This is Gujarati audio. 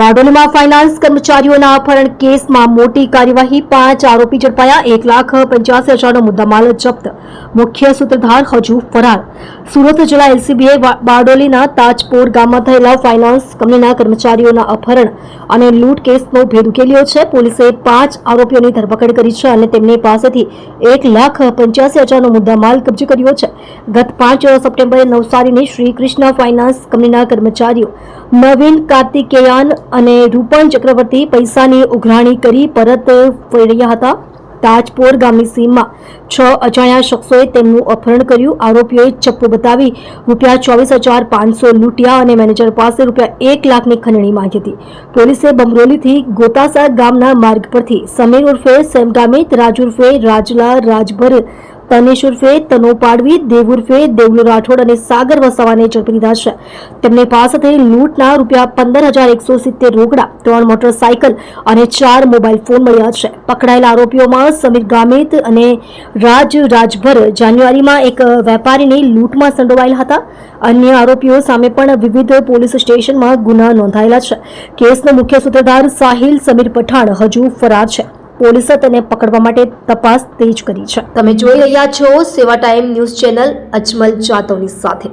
બારડોલીમાં ફાઇનાન્સ કર્મચારીઓના અપહરણ કેસમાં મોટી કાર્યવાહી, 5 આરોપી ઝડપાયા, 1,85,000નો મુદ્દામાલ જપ્ત, મુખ્ય સૂત્રધાર હજુ ફરાર। સુરત જિલ્લા એલસીબીએ બારડોલીના તાજપોર ગામમાં થયેલા ફાઇનાન્સ કંપનીના કર્મચારીઓના અપહરણ અને લૂંટ કેસનો ભેદ ઉકેલ્યો છે। પોલીસે 5 આરોપીઓની ધરપકડ કરી છે અને તેમની પાસેથી 1,85,000નો મુદ્દામાલ કબજે કર્યો છે। ગત 5 સપ્ટેમ્બરે નવસારીની શ્રી કૃષ્ણ ફાઇનાન્સ કંપનીના કર્મચારીઓ નવીન કાર્તિકેયન અને રૂપન ચક્રવર્તી પૈસાની ઉઘરાણી કરી પરત ફરી રહ્યા હતા। તાજપોર ગામની સીમમાં 6 અજાણ્યા શખ્સોએ તેમનું અપહરણ કર્યું। આરોપીઓએ ચપ્પુ બતાવી ₹24,500 લૂંટ્યા અને મેનેજર પાસે ₹1 લાખની ખંડણી માંગી હતી। પોલીસે બમરોલીથી ગોતાસર ગામના માર્ગ પરથી સમીર ઉર્ફે સેમ ગામિત, રાજ ઉર્ફે રાજલા રાજભર, તનેશ ઉર્ફે તનો પાડવી, દેવ ઉર્ફે દેવલો રાઠોડ અને સાગર વસાવાને ઝડપી લીધા છે। તેમની પાસેથી લૂંટના ₹15,170 રોકડા, 3 મોટરસાયકલ અને 4 મોબાઈલ ફોન મળ્યા છે। પકડાયેલા આરોપીઓમાં સમીર ગામિત અને રાજ રાજભર જાન્યુઆરીમાં એક વેપારીની લૂંટમાં સંડોવાયેલા હતા। અન્ય આરોપીઓ સામે પણ વિવિધ પોલીસ સ્ટેશનમાં ગુના નોંધાયેલા છે। કેસનો મુખ્ય સૂત્રધાર સાહિલ સમીર પઠાણ હજુ ફરાર છે। પોલીસે તેને પકડવા માટે તપાસ તેજ કરી છે। તમે જોઈ રહ્યા છો સેવા ટાઈમ ન્યૂઝ ચેનલ અજમલ જાતવની સાથે।